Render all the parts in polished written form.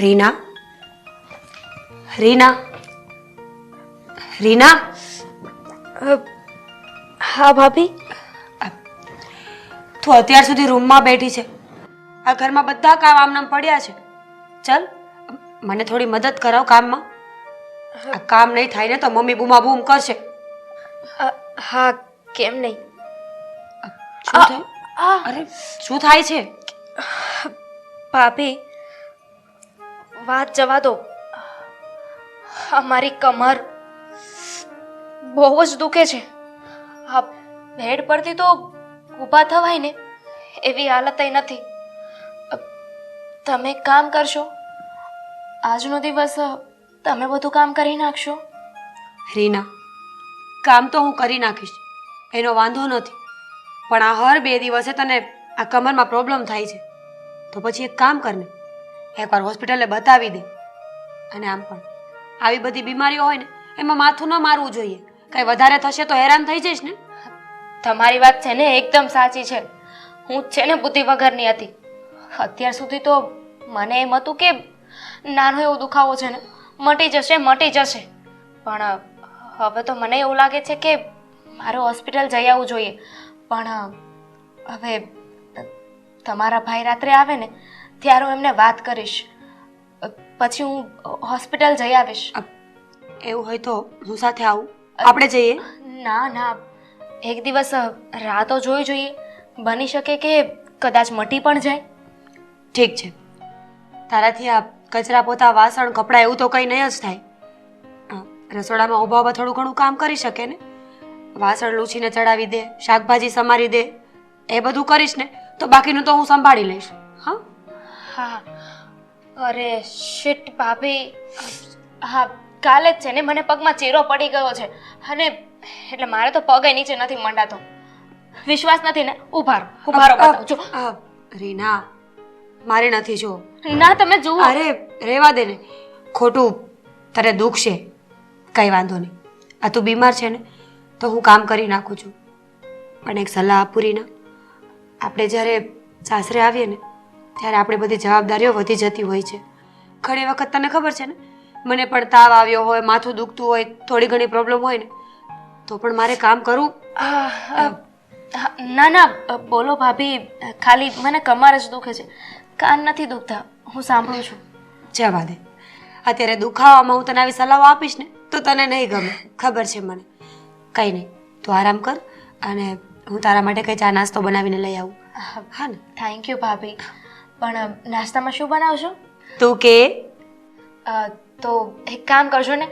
રીના, રીના, રીના. હા ભાભી. તું અત્યાર સુધી રૂમમાં બેઠી છે. આ ઘરમાં બધા કામ આમનામ પડ્યા છે. ચલ, મને થોડી મદદ કરાવ કામમાં. આ કામ નહીં થાય ને તો મમ્મી બૂમા બૂમ કરશે. હા, કેમ નહીં. શું થયું? અરે શું થાય છે? ભાભી, વાત જવા દો. અમારી કમર બહુ જ દુખે છે. આ બેડ પરથી તો ઊભા થવાય ને એવી હાલત નથી. તમે એક કામ કરશો, આજનો દિવસ તમે બધું કામ કરી નાખશો. રીના, કામ તો હું કરી નાખીશ, એનો વાંધો નથી. પણ આ હર 2 દિવસે તને આ કમરમાં પ્રોબ્લેમ થાય છે, તો પછી એક કામ કરને, એકવાર હોસ્પિટલે બતાવી દે. અને આમ પણ આવી બધી બીમારીઓ હોય ને એમાં માથું ન મારવું જોઈએ. કંઈ વધારે થશે તો હેરાન થઈ જઈશ ને. તમારી વાત છે ને એકદમ સાચી છે. હું જ છે ને બુદ્ધિ વગરની હતી. અત્યાર સુધી તો મને એમ હતું કે નાનો એવો દુખાવો છે ને મટી જશે. પણ હવે તો મને એવું લાગે છે કે મારે હોસ્પિટલ જઈ આવવું જોઈએ. પણ હવે તમારા ભાઈ રાત્રે આવે ને ત્યારે હું એમને વાત કરીશ, પછી હું હોસ્પિટલ જઈ આવીશ. એવું હોય તો હું સાથે આવું, આપણે જઈએ. ના, એક દિવસ રાહ તો જોઈ જોઈએ. બની શકે કે કદાચ મટી પણ જાય. ઠીક છે, તારાથી આ કચરા પોતા વાસણ કપડાં એવું તો કંઈ નહીં જ થાય. રસોડામાં ઊભા ઊભા થોડું ઘણું કામ કરી શકે ને. વાસણ લૂછીને ચડાવી દે, શાકભાજી સમારી દે, એ બધું કરીશ ને તો બાકીનું તો હું સંભાળી લઈશ. હા. અરે શિટ ભાભી, હા કાલે જ છે ને મને પગમાં ચીરો પડી ગયો છે, અને એટલે મારે તો પગે નીચે નથી મંડાતો. વિશ્વાસ નથી ને? ઉભા રહો બતાવજો. રીના, મારે નથી જો. ના તમે જુઓ. અરે રહેવા દે ને, ખોટું તારે દુખશે. કંઈ વાંધો નહીં, આ તું બીમાર છે ને તો હું કામ કરી નાખું છું. પણ એક સલાહ આપું રીના, આપણે જ્યારે સાસરે આવીએ ને ત્યારે આપણે બધી જવાબદારીઓ વધી જતી હોય છે. ઘણી વખત તને ખબર છે ને, મને પણ તાવ આવ્યો હોય, માથું દુખતું હોય, થોડી ઘણી પ્રોબ્લેમ હોય ને તો પણ મારે કામ કરવું. ના બોલો ભાભી, ખાલી મને કમર જ દુખે છે, કાન નથી દુખતા. હું સાંભળું છું. જવા દે, અત્યારે દુખાવામાં હું તને આવી સલાહો આપીશ ને તો તને નહીં ગમે, ખબર છે મને. કંઈ નહીં, તું આરામ કર અને હું તારા માટે કંઈ ચા નાસ્તો બનાવીને લઈ આવું. હા ને? થેન્ક યુ ભાભી. પણ નાસ્તામાં શું બનાવશો? તું કે તો એક કામ કરજો ને,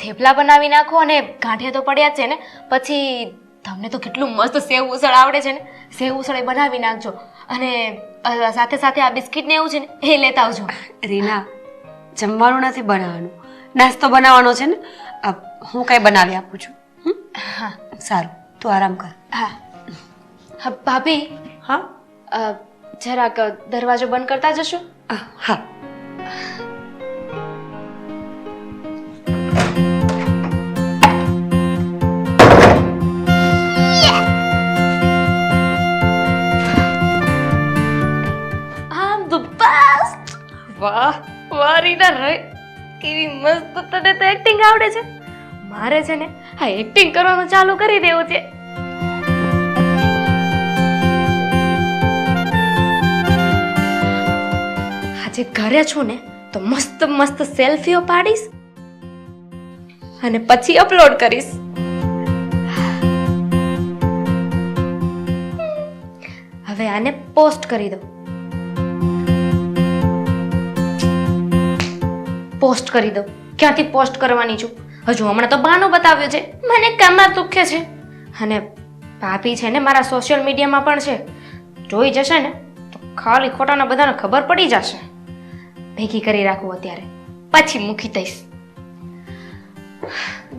થેપલા બનાવી નાખો, અને ગાંઠિયા તો પડ્યા જ છે ને, પછી તમને તો કેટલું મસ્ત સેવ ઉસળ આવડે છે ને, સેવ ઉસળ એ બનાવી નાખજો. અને સાથે સાથે આ બિસ્કિટ ને એવું છે ને એ લેતા આવજો. રીના, જમવાનું નથી બનાવવાનું, નાસ્તો બનાવવાનો છે ને. હું કંઈ બનાવી આપું છું. હા સારું, તું આરામ કર. હા ભાભી. હા, જરાક દરવાજો બંધ કરતા જશો. હા. વાહ રીના રે, કેવી મસ્ત તને તો એક્ટિંગ આવડે છે. મારે છે ને આ એક્ટિંગ કરવાનું ચાલુ કરી દેવું છે. આજે ઘરે છું ને તો મસ્ત મસ્ત સેલ્ફીઓ પાડીશ અને પછી અપલોડ કરીશ. હવે આને પોસ્ટ કરી દો. પોસ્ટ કરી દો. ક્યાંથી પોસ્ટ કરવાની છું? હજુ હમણાં તો બહાનું બતાવ્યું છે મને કમર દુખે છે. અને ભાભી છે ને મારા સોશિયલ મીડિયામાં પણ છે, જોઈ જશે ને તો ખાલી ખોટાના બધાને ખબર પડી જશે. ભેગી કરી રાખું અત્યારે, પછી મૂકી દઈશ.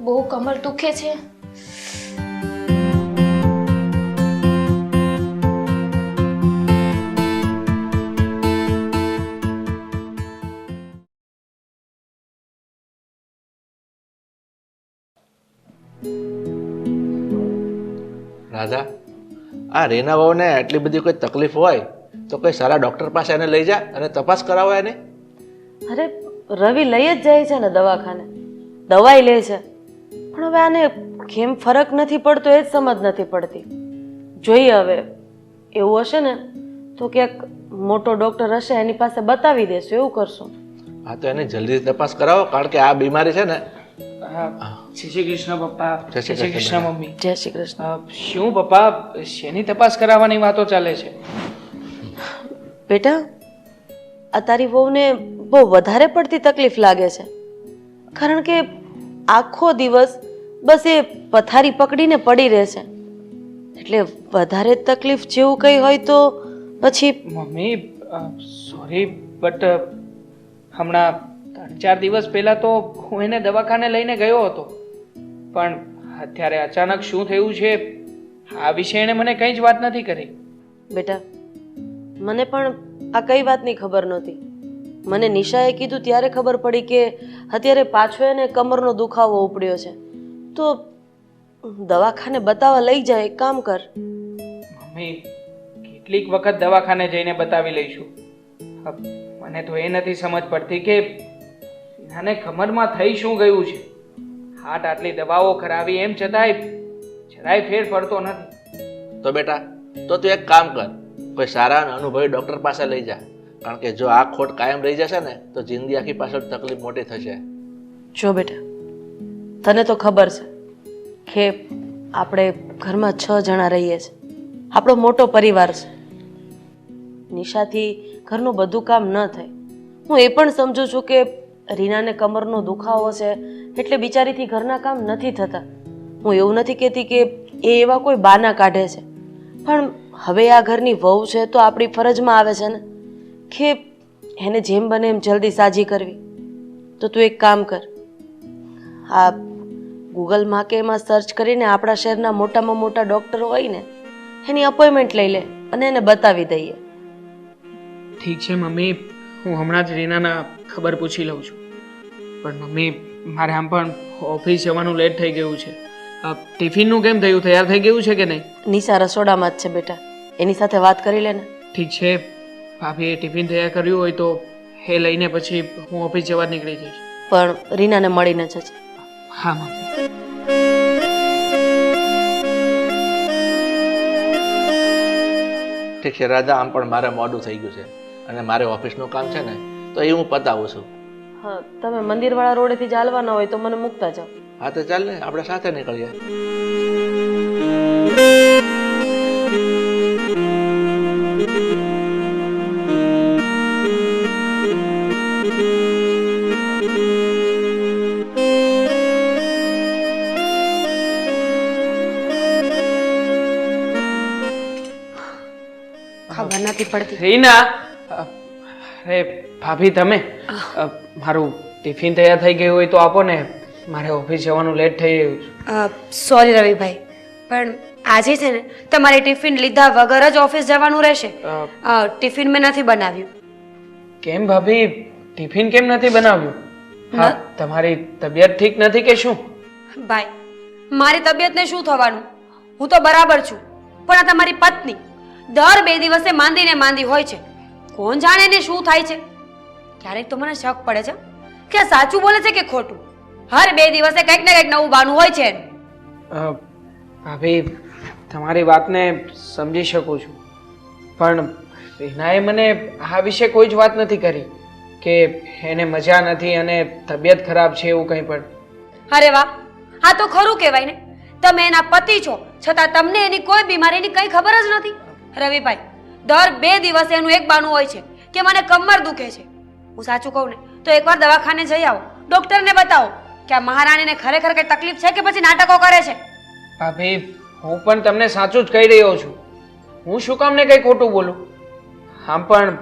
બહુ કમર દુખે છે. રાધા, આ રીના વહુને આટલી બધી કોઈ તકલીફ હોય તો કોઈ સારા ડૉક્ટર પાસે એને લઈ જા અને તપાસ કરાવો એને. અરે રવિ લઈ જ જાય છે ને દવાખાને, દવાઈ લે છે, પણ હવે આને કેમ ફરક નથી પડતો એ જ સમજ નથી પડતી. જોઈએ હવે એવું હશે ને તો ક્યાંક મોટો ડોક્ટર હશે એની પાસે બતાવી દેશું, એવું કરશું. હા તો એને જલ્દી તપાસ કરાવો, કારણ કે આ બીમારી છે ને. જય શ્રી કૃષ્ણ પપ્પા. જય શ્રી કૃષ્ણ મમ્મી. જય શ્રી કૃષ્ણ. શું પપ્પા, શેની તપાસ કરાવવાની વાતો ચાલે છે? બેટા, આ તારી વહુને બહુ વધારે પડતી તકલીફ લાગે છે, કારણ કે આખો દિવસ બસ એ પથારી પકડીને પડી રહે છે. એટલે વધારે તકલીફ જેવું કંઈ હોય તો પછી. મમ્મી સોરી, બટ હમણાં 3-4 દિવસ પહેલા તો હું એને દવાખાને લઈને ગયો હતો, પણ અત્યારે અચાનક શું થયું છે આ વિશે એણે મને કંઈ જ વાત નથી કરી. બેટા, મને પણ આ કઈ વાતની ખબર નહોતી. મને નિશાએ કીધું ત્યારે ખબર પડી કે અત્યારે પાછો એને કમરનો દુખાવો ઉપડ્યો છે, તો દવાખાને બતાવવા લઈ જાય. એક કામ કર. મમ્મી, કેટલીક વખત દવાખાને જઈને બતાવી લઈશું. મને તો એ નથી સમજ પડતી કે આને કમરમાં થઈ શું ગયું છે. હાટ આટલી દવાઓ કરાવી એમ છતાંય જરાય ફેર પડતો નથી. તો બેટા, તો તું એક કામ કર, કોઈ સારા અને અનુભવી ડૉક્ટર પાસે લઈ જા, કારણ કે જો આ ખોટ કાયમ રહી જશે ને તો જિંદગી આખી પાછળ તકલીફ મોટી થશે. જો બેટા, તને તો ખબર છે કે આપણે ઘરમાં 6 જણા રહીએ છીએ, આપણો મોટો પરિવાર છે. નિશાથી ઘરનું બધું કામ ન થાય. હું એ પણ સમજુ છું કે રીનાને કમરનો દુખાવો છે એટલે બિચારીથી ઘરના કામ નથી થતા. હું એવું નથી કહેતી કે એ એવા કોઈ બહાના કાઢે છે, પણ હવે આ ઘરની વહુ છે તો આપણી ફરજમાં આવે છે ને કે એને જેમ બને એમ જલ્દી સાજી કરવી. તો તું એક કામ કર, આ ગૂગલમાં કે એમાં સર્ચ કરીને આપણા શહેરના મોટામાં મોટા ડૉક્ટર હોય ને એની અપોઇન્ટમેન્ટ લઈ લે અને એને બતાવી દઈએ. ઠીક છે મમ્મી, હું હમણાં જ રીનાના ખબર પૂછી લઉં છું. પણ મમ્મી, મારે આમ પણ ઓફિસ જવાનું લેટ થઈ ગયું છે. ટિફિનનું કેમ થયું? તૈયાર થઈ ગયું છે કે નહીં? નિશા રસોડામાં જ છે બેટા, એની સાથે વાત કરી લે ને. ઠીક છે ભાભીએ ટિફિન તૈયાર કર્યું હોય તો એ લઈને પછી હું ઓફિસ જવા નીકળી જઈશ. પણ રીનાને મળીને જજે. હા મમ્મી. ઠીક છે રાજા, આમ પણ મારે મોડું થઈ ગયું છે અને મારે ઓફિસનું કામ છે ને તો એ હું પતાવું છું. હા, તમે મંદિરવાળા રોડેથી ચાલવાના હોય તો મને મૂકતા જાઓ. હા તો ચાલ ને, આપણે સાથે નીકળીએ. ખબર નથી પડતી. રીના, અરે ભાભી તમે, મારું ટિફિન તૈયાર થઈ ગયું હોય તો આપો ને, મારે ઓફિસ જવાનું લેટ થઈ ગયું છે. સોરી રવિભાઈ, પણ આજે છે ને તમારે ટિફિન લીધા વગર જ ઓફિસ જવાનું રહેશે. ટિફિન મેં નથી બનાવ્યું. કેમ ભાભી, ટિફિન કેમ નથી બનાવ્યું? હા, તમારી તબિયત ઠીક નથી કે શું? ભાઈ, મારી તબિયતને શું થવાનું? હું તો બરાબર છું, પણ આ તમારી પત્ની દર 2 દિવસે માંદી ને માંદી હોય છે. કોણ જાણે એને શું થાય છે? ક્યારેક તો મને શક પડે છે કે આ સાચું બોલે છે કે ખોટું. હર 2 દિવસે કંઈક ને કંઈક નવું બહાનું હોય છે એનું. ભાભી, તમારી વાતને સમજી શકું છું, પણ રીનાએ મને આ વિશે કોઈ જ વાત નથી કરી કે એને મજા નથી અને તબિયત ખરાબ છે એવું કંઈ પણ. અરે વાહ, આ તો ખરું કહેવાય ને. તમે એના પતિ છો છતાં તમને એની કોઈ બીમારીની કંઈ ખબર જ નથી. રવિભાઈ, દર 2 દિવસે એનું એક બહાનું હોય છે કે મને કમર દુખે છે. હું સાચું કહું ને તો એકવાર દવાખાને જઈ આવો, ડોક્ટરને બતાવો કે આ મહારાણીને ખરેખર કઈ તકલીફ છે કે પછી નાટકો કરે છે. ભાભી, હું પણ તમને સાચું જ કહી રહ્યો છું. હું શું કામ ને કંઈ ખોટું બોલું? આમ પણ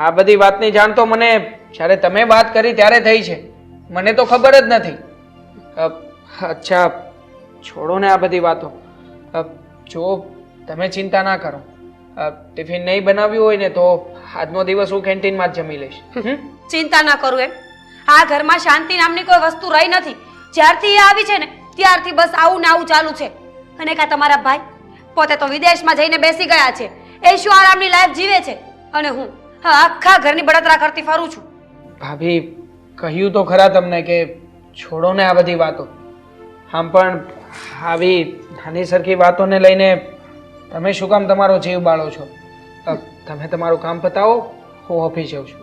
આ બધી વાતની જાણ તો મને જ્યારે તમે વાત કરી ત્યારે થઈ છે, મને તો ખબર જ નથી. અચ્છા, છોડો ને આ બધી વાતો. જો તમે ચિંતા ના કરો, ટિફિન નહીં બનાવ્યું હોય ને તો આજનો દિવસ હું કેન્ટીનમાં જ જમી લઈશ. ચિંતા ના કરું એમ? આ ઘરમાં શાંતિ નામની કોઈ વસ્તુ રહી નથી. જ્યારથી એ આવી છે ને ત્યારથી બસ આવું ને આવું ચાલુ છે. અને કા તમારા ભાઈ પોતે તો વિદેશમાં જઈને બેસી ગયા છે, એ શું આરામની લાઈફ જીવે છે, અને હું આખા ઘરની બળતરા કરતી ફરું છું. ભાભી કહ્યું તો ખરા તમને કે છોડો ને આ બધી વાતો. આમ પણ આવી નાની સરખી વાતોને લઈને તમે શું કામ તમારો જીવ બાળો છો? તમે તમારું કામ પતાવો, હું ઓફિસ જાઉં છું.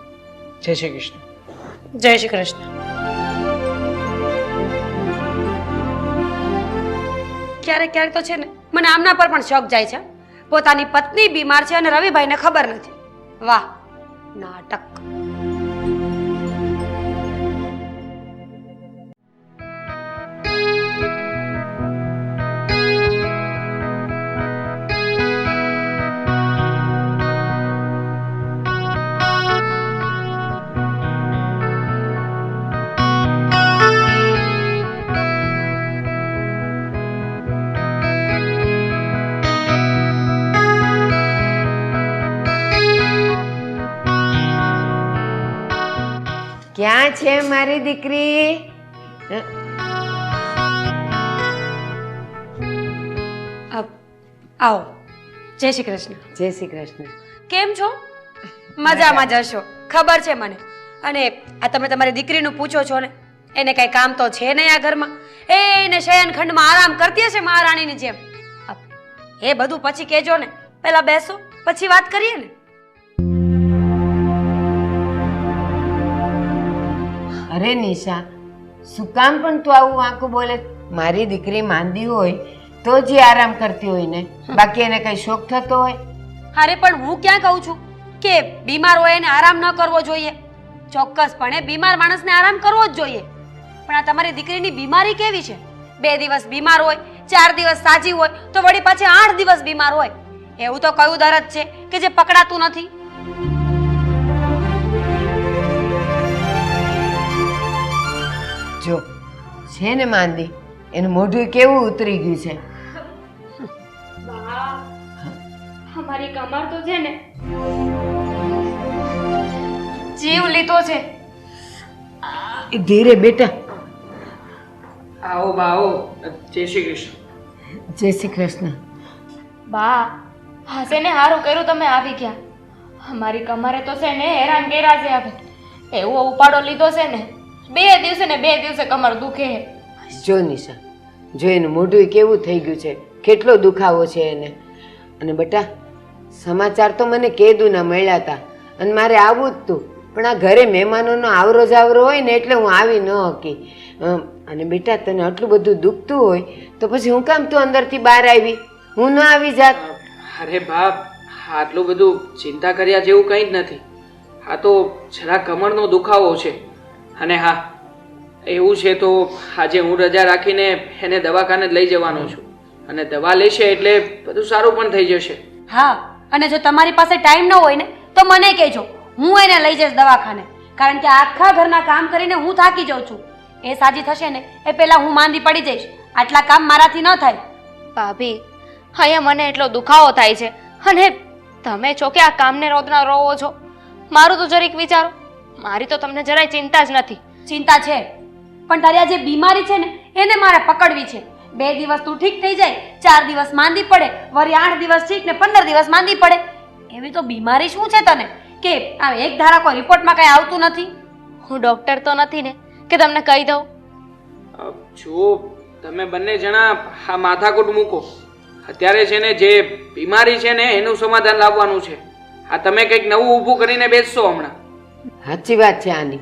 જય શ્રી કૃષ્ણ. જય શ્રી કૃષ્ણ. ક્યારેક ક્યારેક તો છે ને મને આમના પર પણ શક જાય છે. પોતાની પત્ની બીમાર છે અને રવિભાઈને ખબર નથી. વાહ, નાટક. ક્યાં છે મારી દીકરી? આવો. જય શ્રી કૃષ્ણ. જય શ્રી કૃષ્ણ. કેમ છો? મજામાં જશો, ખબર છે મને. અને આ તમે તમારી દીકરીનું પૂછો છો ને, એને કઈ કામ તો છે નહીં આ ઘરમાં. એને શયનખંડમાં આરામ કરતી હશે મહારાણીની જેમ. એ બધું પછી કહેજો ને, પહેલા બેસો પછી વાત કરીએ ને. અરે નિશા, શું કામ પણ તું આવું વાંકું બોલે? મારી દીકરી માંદી હોય તો જ આરામ કરતી હોય ને, બાકી એને કઈ શોખ થતો હોય? અરે પણ હું ક્યાં કહું છું કે બીમાર હોય એને આરામ ન કરવો જોઈએ. ચોક્કસપણે બીમાર માણસને આરામ કરવો જ જોઈએ. પણ આ તમારી દીકરીની બીમારી કેવી છે? 2 દિવસ બીમાર હોય, 4 દિવસ સાજી હોય, તો વળી પાછી 8 દિવસ બીમાર હોય. એવું તો કયું દરદ છે કે જે પકડાતું નથી? જો છે ને માંદી, એનું મોઢું કેવું ઉતરી ગયું છે. અમારી કમર તો છે ને જીવ લીધો છે. ધીરે બેટા. આવો બા આવો. જય શ્રી કૃષ્ણ. જય શ્રી કૃષ્ણ. બા હાસે ને હારું કર્યું તમે આવી ગયા. અમારી કમરે તો છે ને હેરાન કર્યા છે હવે. એવો ઉપાડો લીધો છે ને 2 દિવસે ને 2 દિવસે કમર દુખે. જો નિશા, જો એનું મોઢું કેવું થઈ ગયું છે, કેટલો દુખાવો છે એને. અને બેટા, સમાચાર તો મને કેદું ના મળ્યા હતા અને મારે આવવું જ તું, પણ આ ઘરે મહેમાનોનો આવરો જાવરો હોય ને એટલે હું આવી ન શકી. અને બેટા, તને આટલું બધું દુખતું હોય તો પછી હું કામ તું અંદરથી બહાર આવી? હું ન આવી જાત? અરે બાપ, આટલું બધું ચિંતા કર્યા જેવું કંઈ જ નથી. આ તો જરા કમરનો દુખાવો છે. અને હા, એવું છે તો આજે હું રજા રાખીને એને દવાખાને લઈ જવાનો છું, અને દવા લેશે એટલે બધું સારું પણ થઈ જશે. હા, અને જો તમારી પાસે ટાઈમ ન હોય ને તો મને કહેજો, હું એને લઈ જઈશ દવાખાને. કારણ કે આખા ઘરના કામ કરીને હું થાકી જાઉં છું. એ સાજી થશે ને એ પહેલા હું માંદી પડી જઈશ. આટલા કામ મારાથી ન થાય. ભાભી, અહીંયા મને એટલો દુખાવો થાય છે અને તમે છો કે આ કામને રોદના રોવો છો. મારું તો જરીક વિચારો. મારી તો તમને જરાય ચિંતા જ નથી. ચિંતા છે, પણ તારી આ જે બીમારી છે ને એને મારે પકડવી છે. 2 દિવસ તું ઠીક થઈ જાય, 4 દિવસ માંદી પડે, વળી 8 દિવસ ઠીક ને 15 દિવસ માંદી પડે. એવી તો બીમારી શું છે તને કે આ એક ધારા કોઈ રિપોર્ટમાં કઈ આવતું નથી? હું ડોક્ટર તો નથી ને કે તમને કહી દઉં. જુઓ, તમે બંને જણા આ માથાકૂટ મૂકો. અત્યારે છે ને જે બીમારી છે ને એનું સમાધાન લાવવાનું છે. આ તમે કંઈક નવું ઊભું કરીને બેસશો હમણાં. સાચી વાત છે આની.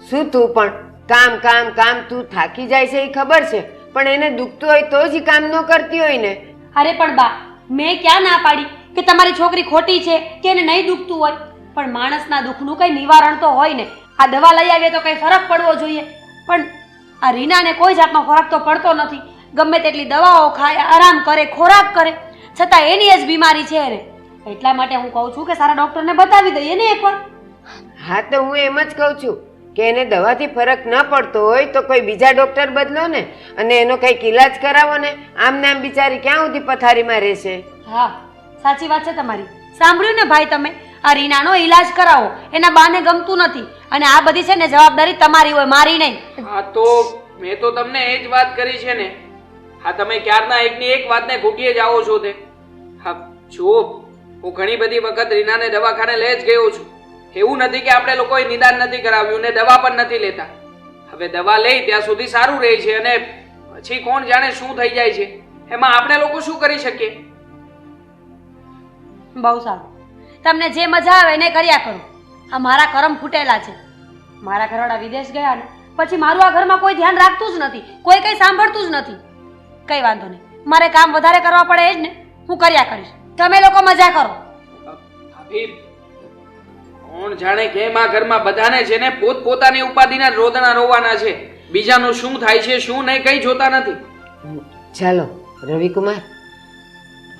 શું તું પણ કામ કામ કામ, તું થાકી જાય છે એ ખબર છે, પણ એને દુખતું હોય તો જ કામ ન કરતી હોય ને. અરે પણ બા, મેં ક્યાં ના પાડી કે તમારી છોકરી ખોટી છે કે એને નહીં દુખતું હોય? પણ માણસના દુઃખનું કઈ નિવારણ તો હોય ને. આ દવા લઈ આવીએ તો કઈ ફરક પડવો જોઈએ, પણ આ રીનાને કોઈ જાતનો ફરક તો પડતો નથી. ગમે તેટલી દવાઓ ખાય, આરામ કરે, ખોરાક કરે, છતાં એની જ બીમારી છે એને. એટલા માટે હું કહું છું કે સારા ડોક્ટરને બતાવી દઈએ ને એકવાર. હા, તો હું એમ જ કહું છું કે એને દવાથી ફરક ન પડતો હોય તો કોઈ બીજા ડોક્ટર બદલો ને, અને એનો કંઈક ઈલાજ કરાવો ને. આમ નામ બિચારી ક્યાં સુધી પથારીમાં રહેશે? હા, સાચી વાત છે તમારી. સાંભળ્યું ને ભાઈ તમે? આ રીનાનો ઈલાજ કરાવો. એના બાને ગમતું નથી, અને આ બધી છે ને જવાબદારી તમારી હોય, મારી નહીં. હા, તો મેં તો તમને એ જ વાત કરી છે ને. હા, તમે ક્યારના એકની એક વાતને ઘૂંટીએ જ આવો છો તે. હા જુઓ, હું ઘણી બધી વખત રીનાને દવાખાને લઈ જ ગયો છું. એવું નથી કે આપણે લોકોએ નિદાન નથી કરાવ્યું ને દવા પણ નથી લેતા. હવે દવા લઈ ત્યાં સુધી સારું રહે છે અને પછી કોણ જાણે શું થઈ જાય છે. એમાં આપણે લોકો શું કરી શકીએ? બહુ સારું. તમને જે મજા આવે એને કર્યા કરો. આ મારા કરમ ફૂટેલા છે. મારા ઘરવાળા વિદેશ ગયા ને પછી મારું આ ઘરમાં કોઈ ધ્યાન રાખતું જ નથી, કોઈ કંઈ સાંભળતું જ નથી. કંઈ વાંધો નહીં, મારે કામ વધારે કરવા પડે એ જ ને, હું કર્યા કરીશ. તમે લોકો મજા કરો. ભાભી, કોણ જાણે કેમ આ ઘરમાં બધાને છે ને પોતપોતાની ઉપાધિના રોદણા રોવાના છે. બીજાનું શું થાય છે શું નહીં કઈ જોતા નથી. ચાલો રવિકુમાર,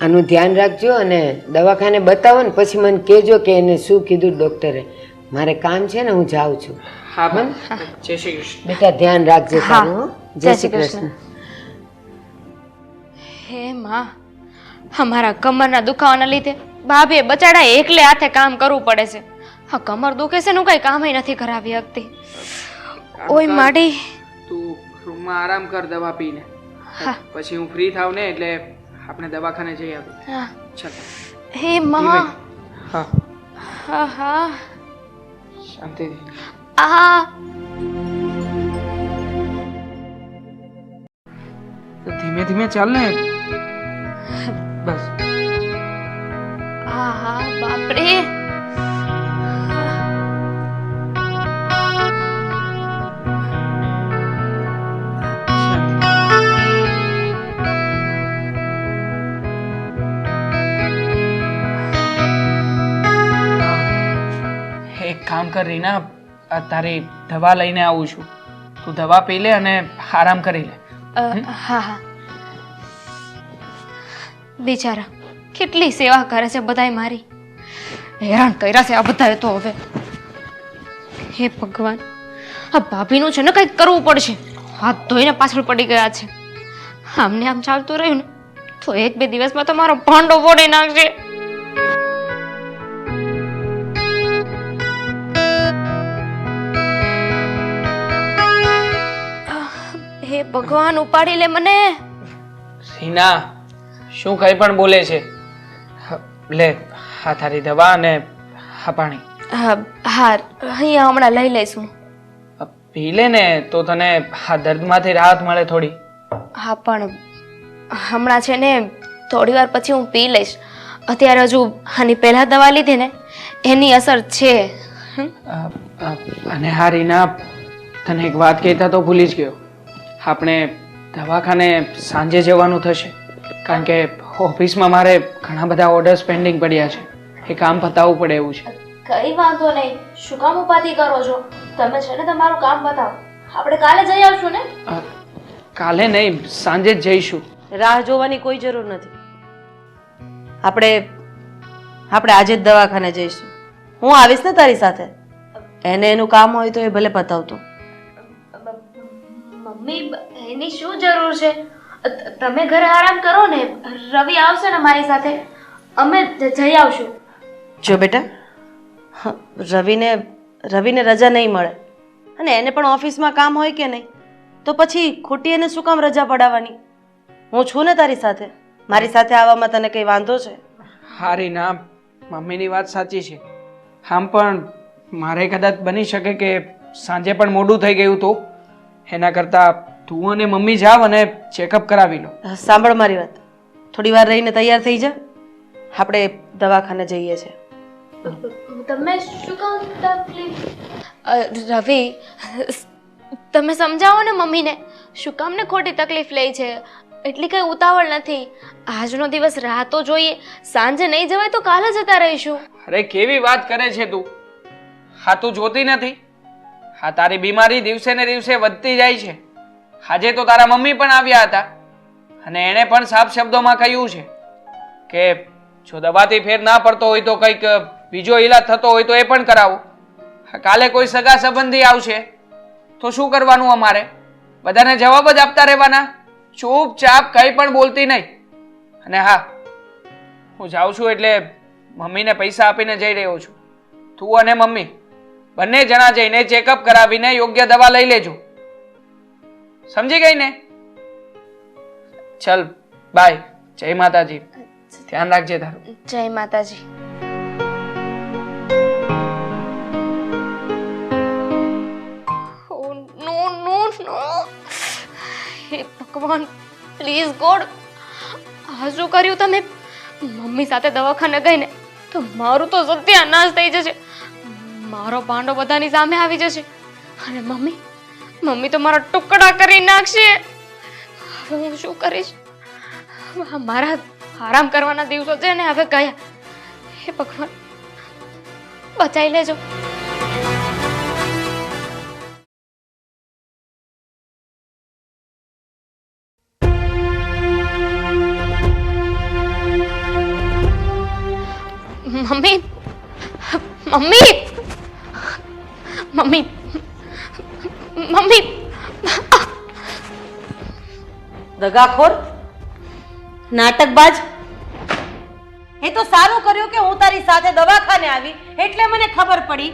આનું ધ્યાન રાખજો અને દવાખાને બતાવો ને પછી મને કહેજો કે એને શું કીધું ડૉક્ટરે. મારે કામ છે ને, હું જાઉં છું. હા બેન, જય શ્રી કૃષ્ણ. બેટા ધ્યાન રાખજો તારું, હો? જય શ્રી કૃષ્ણ. હે માં, અમારા કમરના દુખાવાના લીધે ભાભીએ બચાડા એકલે હાથે કામ કરવું પડે છે. હા, કમર દુખે છે નું કઈ કામ નથી કરાવી શકતી. ઓય માડી, તું રૂમમાં આરામ કર દવા પીને. પછી હું ફ્રી થાવ ને એટલે આપણે દવાખાને જઈ આવીએ. હા ચાલ. હે માં. હા હા હા શાંતિથી. આ ધીમે ધીમે ચાલ ને. બસ. હા હા બાપરે. એક કામ કર રીના, તારી દવા લઈને આવું છું. તું દવા પી લે અને આરામ કરી લે. હા હા. બિચારા કેટલી સેવા કરે છે બધાય મારી. હેરાન કર્યા છે આ બધાએ તો હવે. હે ભગવાન, આ ભાભીનું છે ને કંઈક કરવું પડશે. હાથ ધોઈને પાછળ પડી ગયા છે. આમને આમ ચાલતું રહ્યું ને તો એક બે દિવસમાં તો મારો ભાંડો ફોડી નાખશે. હે ભગવાન, ઉપાડી લે મને. રીના, શું કઈ પણ બોલે છે? લે આ તારી દવા અને આ પાણી. હા અહીંયા હમણાં લઈ લઈશું. પી લે ને તો તને આ દર્દમાંથી રાહત મળે થોડી. હા પણ હમણાં છે ને થોડી વાર પછી હું પી લઈશ. અત્યારે હજુ આની પહેલા દવા લીધી ને એની અસર છે. અને હા રીના, તને એક વાત કહેતા તો ભૂલી જ ગયો. આપણે દવાખાને સાંજે જવાનું થશે કારણ કે ઓફિસમાં મારે ઘણા બધા ઓર્ડર્સ પેન્ડિંગ પડ્યા છે. એ કામ પતાવવું પડે એવું છે. કઈ વાંધો નહીં, શું કામ ઉપાધિ કરો છો? તમે છે ને તમારું કામ બતાવો, આપણે કાલે જઈ આવશું ને. કાલે નહીં, સાંજે જ જઈશું. રાહ જોવાની કોઈ જરૂર નથી. આપણે આજે જ દવાખાને જઈશું. હું આવીશ ને તારી સાથે. એને એનું કામ હોય તો એ ભલે પતાવતો. મમ્મી, એની શું જરૂર છે? તમે ઘરે આરામ કરો ને, રવિ આવશે ને મારી સાથે, અમે જઈ આવશું. જો બેટા, રવિને રજા નહીં મળે અને એને પણ ઓફિસમાં કામ હોય કે નહીં, તો પછી ખોટી એને શું કામ રજા પડાવવાની? હું છું ને તારી સાથે. મારી સાથે આવવામાં તને કંઈ વાંધો છે? હા રીના, મમ્મીની વાત સાચી છે. આમ પણ મારે કદાચ બની શકે કે સાંજે પણ મોડું થઈ ગયું તો એના કરતાં તું અને મમ્મી જાવ અને ચેકઅપ કરાવી લો. સાંભળ મારી વાત, થોડી વાર રહીને તૈયાર થઈ જા. આપણે દવાખાને જઈએ છીએ. તમે શું કામ તકલીફ? રવિ, તમે સમજાવો ને મમ્મીને, શું કામ ને ખોટી તકલીફ લે છે? એટલી કઈ ઉતાવળ નથી. આજનો દિવસ રાહ તો જોઈએ. સાંજે નહીં જવાય તો કાલે જતા રહીશું. અરે કેવી વાત કરે છે તું? હા, તું જોતી નથી? હા, તારી બીમારી દિવસે ને દિવસે વધતી જાય છે. આજે તો તારા મમ્મી પણ આવ્યા હતા અને એણે પણ સાફ શબ્દોમાં કહ્યું છે કે જો દવાથી ફેર ના પડતો હોય તો કંઈક બીજો ઈલાજ થતો હોય તો એ પણ કરાવો. કાલે કોઈ સગા સંબંધી આવશે તો શું કરવાનું અમારે? બધાને જવાબ જ આપતા રહેવાના? ચૂપચાપ કંઈ પણ બોલતી નહીં. અને હા, હું જાઉં છું એટલે મમ્મીને પૈસા આપીને જઈ રહ્યો છું. તું અને મમ્મી બંને જણા જઈને ચેકઅપ કરાવીને યોગ્ય દવા લઈ લેજો. સમજી ગઈ ને? ચલ બાય. જય માતાજી. ધ્યાન રાખજે તારું. જય માતાજી. હે ભગવાન, પ્લીઝ ગોડ, આ શું કર્યું તમે? મમ્મી સાથે દવાખાને ગઈને તો મારું તો સત્યાનાશ થઈ જશે. મારો ભાંડો બધાની સામે આવી જશે અને મમ્મી તો મારા ટુકડા કરી નાખશે. હવે હું શું કરીશ? મારા આરામ કરવાના દિવસો છે ને હવે ગયા. હે ભગવાન, બચાવી લેજો. મમ્મી, મમ્મી, મમ્મી, મમ્મી, દગાખોર, નાટકબાજ. એ તો સારું કર્યું કે હું તારી સાથે દવાખાને આવી એટલે મને ખબર પડી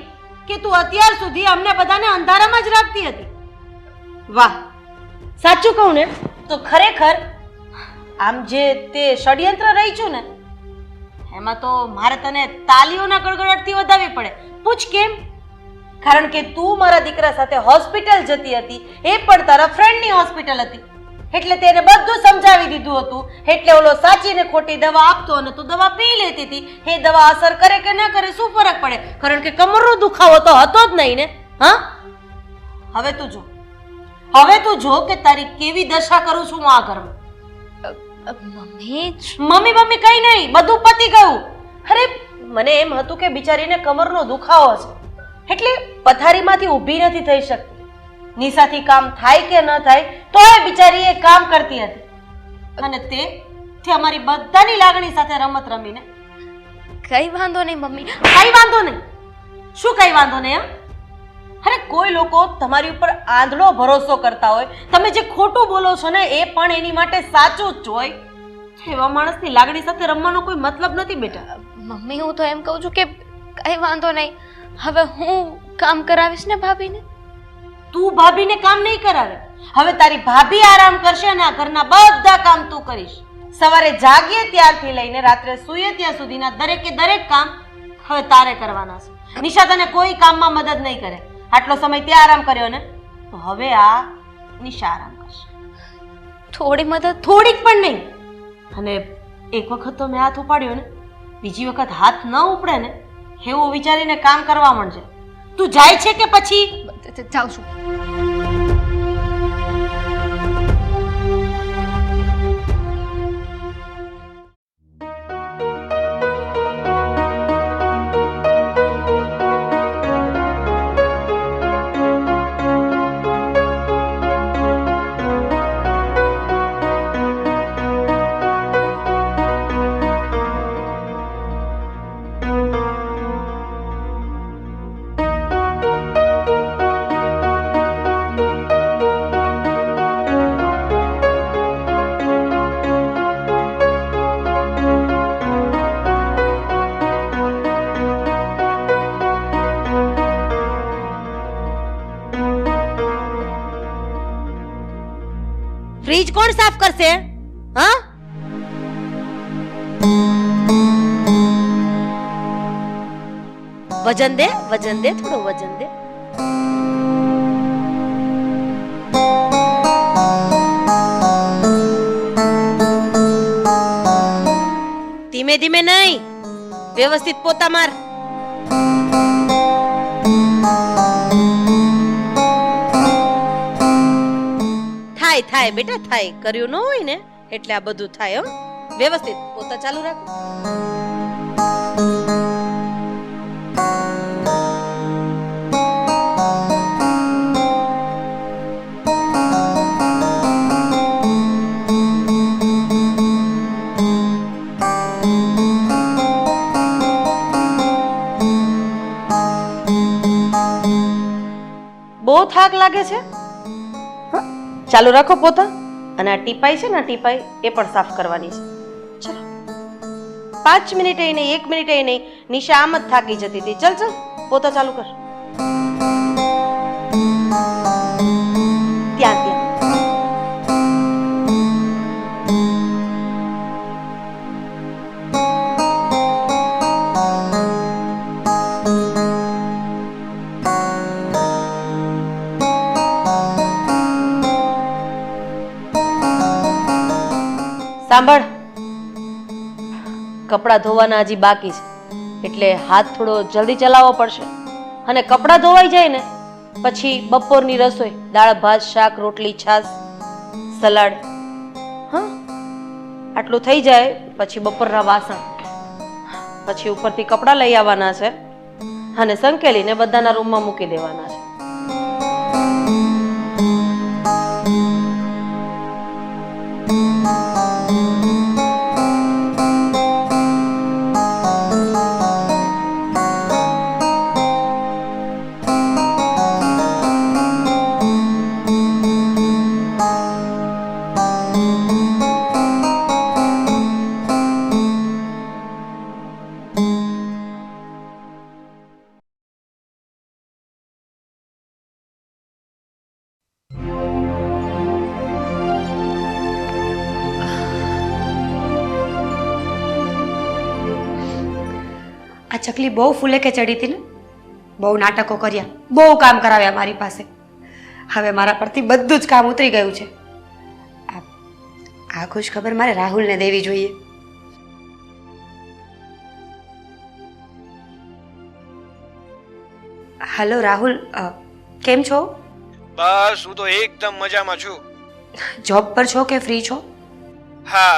કે તું અત્યાર સુધી અમને બધાને અંધારામાં જ રાખતી હતી. વાહ, સાચું કહું ને તો ખરેખર આમ જે તે ષડયંત્ર રચ્યું ને એમાં તો મારે તને તાલીઓના ગડગડાટથી વધારવી પડે. પૂછ કેમ? કારણ કે તું મારા દીકરા સાથે હોસ્પિટલ જતી હતી, એ પણ તારા ફ્રેન્ડની હોસ્પિટલ હતી, એટલે તેને બધું સમજાવી દીધું હતું. એટલે ઓલો સાચીને ખોટી દવા આપતો અને તું દવા પી લેતી હતી. એ દવા અસર કરે કે ન કરે શું ફરક પડે? કારણ કે કમરનો દુખાવો તો હતો જ નહીં ને. હા, હવે તું જો કે તારી કેવી દશા કરું છું હું આ ઘરમાં. મમ્મી કઈ નહીં, બધું પતી ગયું. અરે મને એમ હતું કે બિચારીને કમરનો દુખાવો છે એટલે પથારીમાંથી ઊભી નથી થઈ શકતી. નિશાથી કામ થાય કે ન થાય તો એ બિચારી એ કામ કરતી હતી અને તે અમારી બધાની લાગણી સાથે રમત રમીને. કઈ વાંધો નહીં મમ્મી, કઈ વાંધો નહીં. શું કઈ વાંધો નહીં? અરે કોઈ લોકો તમારી ઉપર આંધળો ભરોસો કરતા હોય, તમે જે ખોટું બોલો છો ને એ પણ એની માટે સાચું જ હોય. એવા માણસની લાગણી સાથે રમવાનો કોઈ મતલબ નથી બેટા. મમ્મી, હું તો એમ કહું છું કે કઈ વાંધો નહીં, હવે હું કામ કરાવીશ ને ભાભીને. તું ભાભીને કામ નહીં કરાવે. હવે તારી ભાભી આરામ કરશે અને આ ઘરના બધા કામ તું કરીશ. સવારે જાગીએ ત્યારથી લઈને રાત્રે સૂઈએ ત્યાં સુધીના દરેકે દરેક કામ હવે તારે કરવાના છે. નિશા તને કોઈ કામમાં મદદ નહીં કરે. આટલો સમય તે આરામ કર્યો ને તો હવે આ નિશા આરામ કરશે. થોડી મદદ? થોડીક પણ નહીં. અને એક વખત તો મેં હાથ ઉપાડ્યો ને, બીજી વખત હાથ ન ઉપડે ને એવું વિચારીને કામ કરવા માંડજે. તું જાય છે કે પછી? જાઉં છું. ફ્રીજ કોણ સાફ કરશે? હા, વજન દે, થોડું વજન દે. ધીમે ધીમે નહીં, વ્યવસ્થિત પોતા માર. થાય બેટા, થાય. કર્યું ન હોય ને એટલે આ બધું થાય. વ્યવસ્થિત પોતા ચાલુ રાખો. બહુ થાક લાગે છે? ચાલુ રાખો પોતા. અને આ ટીપાઈ છે ને, આ ટીપાઈ એ પણ સાફ કરવાની છે. ચલો, 5 મિનિટે નહીં, 1 મિનિટે નહીં. નિશા આમ જ થાકી જતી હતી. ચાલ પોતા ચાલુ કર. ત્યાં સાંભળ, કપડાં ધોવાના હજી બાકી છે, એટલે હાથ થોડો જલ્દી ચલાવવો પડશે. અને કપડાં ધોવાઈ જાય ને પછી બપોરની રસોઈ, દાળ ભાત શાક રોટલી છાશ સલાડ, હા આટલું થઈ જાય પછી બપોરના વાસણ, પછી ઉપરથી કપડાં લઈ આવવાના છે અને સંકેલીને બધાના રૂમમાં મૂકી દેવાના છે. આ ચકલી બહુ ફૂલે કે ચડી હતી ને, બહુ નાટકો કર્યા, બહુ કામ કરાવ્યા મારી પાસે. હવે મારા પરથી બધું જ કામ ઉતરી ગયું છે. આ ખુશ ખબર મારે રાહુલને દેવી જોઈએ. હેલો રાહુલ, કેમ છો? બસ હું તો એકદમ મજામાં છું. જોબ પર છો કે ફ્રી છો? હા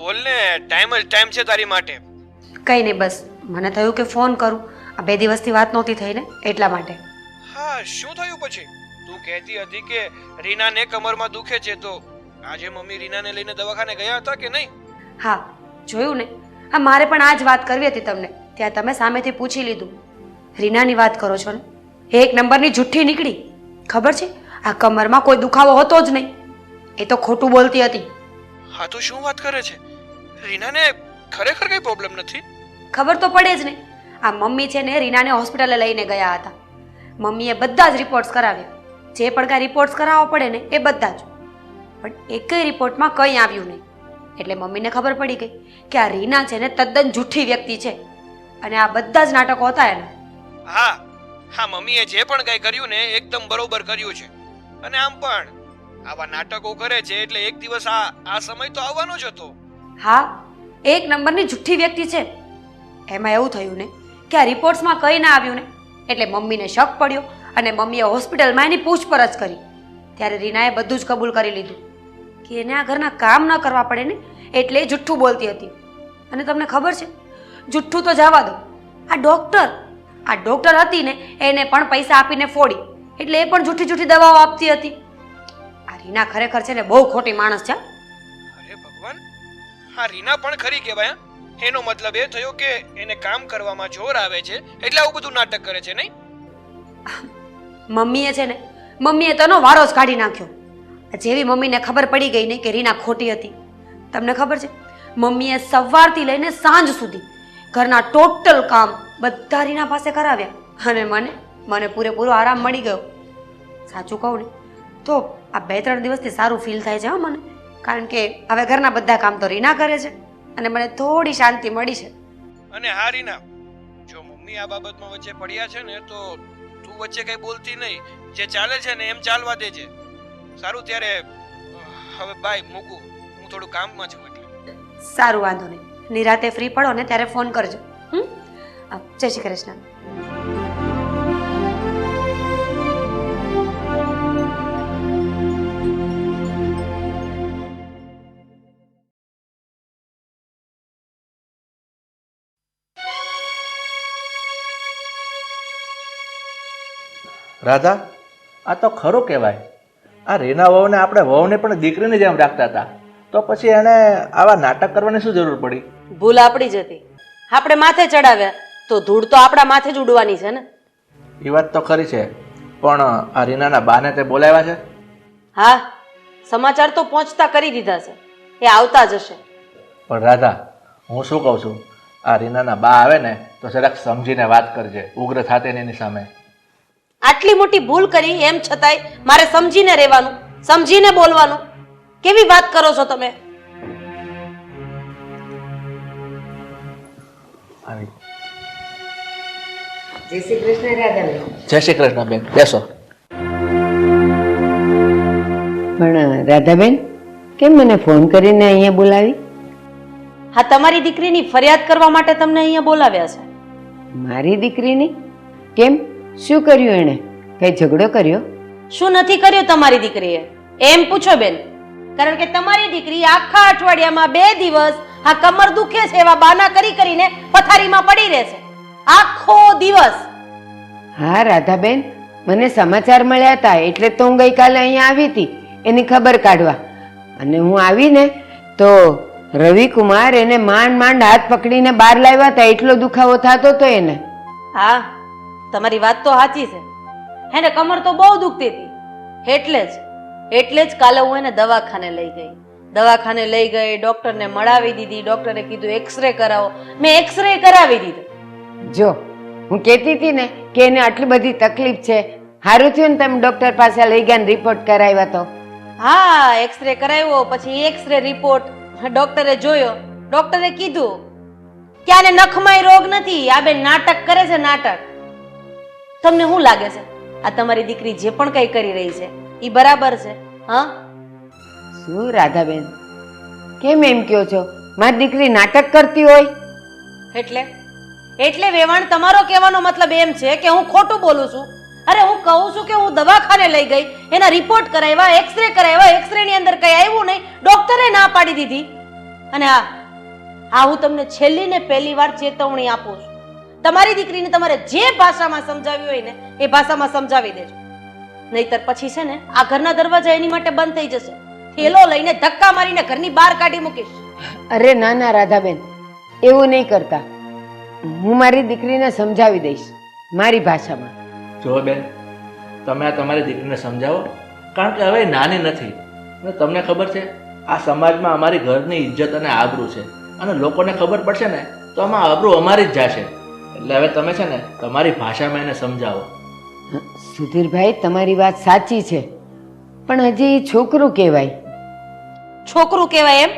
બોલ ને, ટાઈમ જ ટાઈમ છે તારી માટે. કંઈ નહીં, બસ મને થયું કે ફોન કરું. આ 2 દિવસથી વાત નહોતી થઈ ને એટલા માટે. હા શું થયું પછી? તું કહેતી હતી કે રીનાને કમરમાં દુખે છે, તો આજે મમ્મી રીનાને લઈને દવાખાને ગયા હતા કે નહીં? હા જોયું ને, હા મારે પણ આ જ વાત કરવી હતી તમને, ત્યાં તમે સામેથી પૂછી લીધું. રીનાની વાત કરો છો ને? એક નંબરની જુઠ્ઠી નીકળી. ખબર છે, આ કમરમાં કોઈ દુખાવો હતો જ નહીં. એ તો ખોટું બોલતી હતી. હા તો શું વાત કરે છે? રીનાને ખરેખર કઈ પ્રોબ્લેમ નથી? ખબર તો પડે જ નહીં. આ મમ્મી છે ને રીનાને હોસ્પિટલે લઈને ગયા હતા. મમ્મીએ બધા જ રિપોર્ટ્સ કરાવ્યા, જે પણ કાંઈ રિપોર્ટ્સ કરાવવા પડે ને એ બધા જ. પણ એકેય રિપોર્ટમાં કંઈ આવ્યું નહીં. એટલે મમ્મીને ખબર પડી ગઈ કે આ રીના છે ને તદ્દન જુઠ્ઠી વ્યક્તિ છે અને આ બધા જ નાટકો હતા એના. હા હા, મમ્મીએ જે પણ કઈ કર્યું ને એકદમ બરોબર કર્યું છે. અને આમ પણ આવા નાટકો કરે છે એટલે એક દિવસ આ સમય તો આવવાનો જ હતો. હા, એક નંબરની જુઠ્ઠી વ્યક્તિ છે. એમાં એવું થયું ને કે આ રિપોર્ટ્સમાં કંઈ ના આવ્યું ને એટલે મમ્મીને શક પડ્યો અને મમ્મીએ હોસ્પિટલમાં એની પૂછપરછ કરી. ત્યારે રીનાએ બધું જ કબૂલ કરી લીધું કે એને આ ઘરના કામ ન કરવા પડે ને એટલે એ જુઠ્ઠું બોલતી હતી. અને તમને ખબર છે, જુઠ્ઠું તો જવા દો, આ ડૉક્ટર હતી ને એને પણ પૈસા આપીને ફોડી, એટલે એ પણ જૂઠી જૂઠી દવાઓ આપતી હતી. આ રીના ખરેખર છે ને બહુ ખોટી માણસ છે. અરે ભગવાન, હા રીના પણ ખરી કહેવાય. હા? એનો મતલબ એ થયો કે એને કામ કરવામાં જોર આવે છે એટલે આવું બધું નાટક કરે છે, નહીં? મમ્મીએ છે ને, મમ્મીએ તો એનો વારો જ કાઢી નાખ્યો. જેવી મમ્મીને ખબર પડી ગઈ ને કે રીના ખોટી હતી, તમને ખબર છે મમ્મીએ સવારથી લઈને સાંજ સુધી ઘરના ટોટલ કામ બધા રીના પાસે કરાવ્યા અને મને પૂરેપૂરો આરામ મળી ગયો. સાચું કહું ને તો આ 2-3 દિવસથી સારું ફીલ થાય છે. હા મને, કારણ કે હવે ઘરના બધા કામ તો રીના કરે છે અને મને થોડી શાંતિ મળી છે. અને હા રીના, જો મમ્મી આ બાબતમાં વચ્ચે પડ્યા છે ને તો તું વચ્ચે કઈ બોલતી નહીં. જે ચાલે છે ને એમ ચાલવા દેજે. સારું, ત્યારે હવે બાય, મૂકું, હું થોડું કામમાં છું એટલે. સારું, વાંધો નહીં. નિરાતે ફ્રી પડો ને ત્યારે ફોન કરજો. જય શ્રી કૃષ્ણ. રાધા, આ તો ખરું કહેવાય. આ રીના વહુને આપણે વહુને પણ દીકરીની જેમ રાખતા હતા, તો પછી એને આવા નાટક કરવાની શું જરૂર પડી? ભૂલ આપણી જ હતી. આપણે માથે ચડાવ્યા તો ધૂળ તો આપણા માથે જ ઉડવાની છે ને. એ વાત તો ખરી છે, પણ આ રીનાના બાને તે બોલાવ્યા છે? હા, સમાચાર તો પહોંચતા કરી દીધા છે, એ આવતા જ હશે. પણ રાધા, હું શું કહું છું, આ રીનાના બા આવે ને તો જરાક સમજીને વાત કરજે, ઉગ્ર થાતે ને એની સામે. આટલી મોટી ભૂલ કરી એમ છતાંય મારે સમજીને રહેવાનું, સમજીને બોલવાનું. કેવી વાત કરો છો તમે? આવી. જય શ્રી કૃષ્ણ રાધાબેન. જય શ્રી કૃષ્ણ બેન, બેસો. પણ રાધાબેન, કેમ મને ફોન કરીને અહીંયા બોલાવી? હા, તમારી દીકરીની ફરિયાદ કરવા માટે તમને અહીંયા બોલાવ્યા છે. મારી દીકરીની? કેમ, શું કર્યું એણે? કઈ ઝઘડો કર્યો? શું નથી કર્યું તમારી દીકરીએ એમ પૂછો બેન. કારણ કે તમારી દીકરી આખા અઠવાડિયામાં 2 દિવસ આ કમર દુખે છે એવા બાના કરી કરીને પથારીમાં પડી રહે છે આખો દિવસ. હા રાધાબેન, મને સમાચાર મળ્યા હતા એટલે તો હું ગઈકાલે અહીંયા આવી હતી એની ખબર કાઢવા. અને હું આવીને તો રવિકુમાર એને માંડ માંડ હાથ પકડીને બહાર લાવ્યા હતા, એટલો દુખાવો થતો હતો એને. હા, તમારી વાત તો સાચી છે. હેને કમર તો બહુ દુખતી હતી. એટલે જ કાલે હું એને દવાખાને લઈ ગઈ. ડોક્ટરને મળાવી દીધી. ડોક્ટરે કીધું એક્સરે કરાવો. મેં એક્સરે કરાવી દીધો. જો હું કહેતી હતી ને કે એને આટલી બધી તકલીફ છે, સારું થયું ને તમે ડોક્ટર પાસે લઈ ગયા ને રિપોર્ટ કરાવ્યા તો. હા, એક્સરે કરાવ્યો. પછી એક્સરે રિપોર્ટ ડોક્ટરે જોયો. ડોક્ટરે કીધું કે આને નખમાંય રોગ નથી, આ બેન નાટક કરે છે, નાટક. તમને શું લાગે છે આ તમારી દીકરી જે પણ કઈ કરી રહી છે એ બરાબર છે? હા, શું રાધાબેન, કેમ એમ કહો છો? મારી દીકરી નાટક કરતી હોય? એટલે વેવાણ, તમારો કહેવાનો મતલબ એમ છે કે હું ખોટું બોલું છું? અરે હું કહું છું કે હું દવાખાને લઈ ગઈ, એના રિપોર્ટ કરાવ્યા, એક્સરે કરાવ્યા, એક્સરે ની અંદર કઈ આવ્યું નહીં, ડોક્ટરે ના પાડી દીધી. અને હા, હું તમને છેલ્લી ને પહેલી વાર ચેતવણી આપું છું. તમારી દીકરીને તમારે જે ભાષામાં સમજાવી હોય ને એ ભાષામાં સમજાવી દેજો, નહીતર પછી છે ને આ ઘરના દરવાજા એની માટે બંધ થઈ જશે. થેલો લઈને ધક્કા મારીને ઘરની બહાર કાઢી મૂકીશ. અરે ના ના રાધાબેન, એવું નહીં કરતા. હું મારી દીકરીને સમજાવી દઈશ મારી ભાષામાં. જો બેન, તમે આ તમારી દીકરીને સમજાવો, કારણ કે હવે એ નાની નથી. અને તમને ખબર છે આ સમાજમાં અમારી ઘરની ઇજ્જત અને આબરૂ છે, અને લોકોને ખબર પડશે ને તો આમાં આબરૂ અમારી જ જશે. એટલે હવે તમે છે ને તમારી ભાષામાં એને સમજાવો. સુધીરભાઈ, તમારી વાત સાચી છે, પણ હજી છોકરું કહેવાય. છોકરું કહેવાય એમ?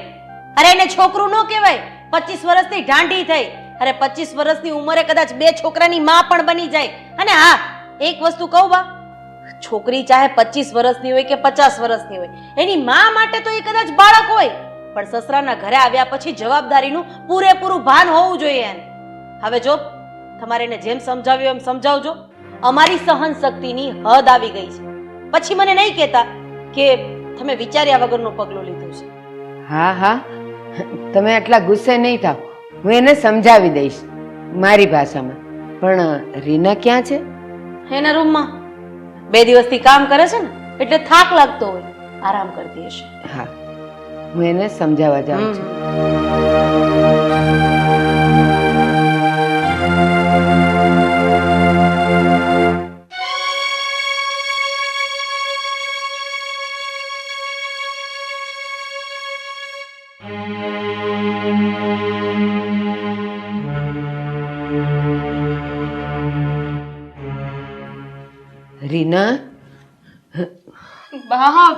અરે એને છોકરું ન કહેવાય. 25 વર્ષની ઢાંઢી થઈ. અરે 25 વર્ષની ઉંમરે કદાચ 2 છોકરાની માં પણ બની જાય. અને હા, એક વસ્તુ કહું બા, છોકરી ચાહે 25 વર્ષની હોય કે 50 વર્ષની હોય, એની માં માટે તો એ કદાચ બાળક હોય, પણ સસરાના ઘરે આવ્યા પછી જવાબદારીનું પૂરેપૂરું ભાન હોવું જોઈએ એને. હવે જો તમારે એને જેમ સમજાવ્યું એમ સમજાવજો. અમારી સહન શક્તિની હદ આવી ગઈ છે. પછી મને નહીં કહેતા કે તમે વિચાર્યા વગરનું પગલું લીધું છે. હા હા, તમે આટલા ગુસ્સે નહીં થાવ, હું એને સમજાવી દઈશ મારી ભાષામાં. પણ રીના ક્યાં છે? એના રૂમમાં 2 દિવસથી કામ કરે છે ને એટલે થાક લાગતો હોય, આરામ કરતી હશે. હા, હું એને સમજાવવા જાઉં છું. રીના, બા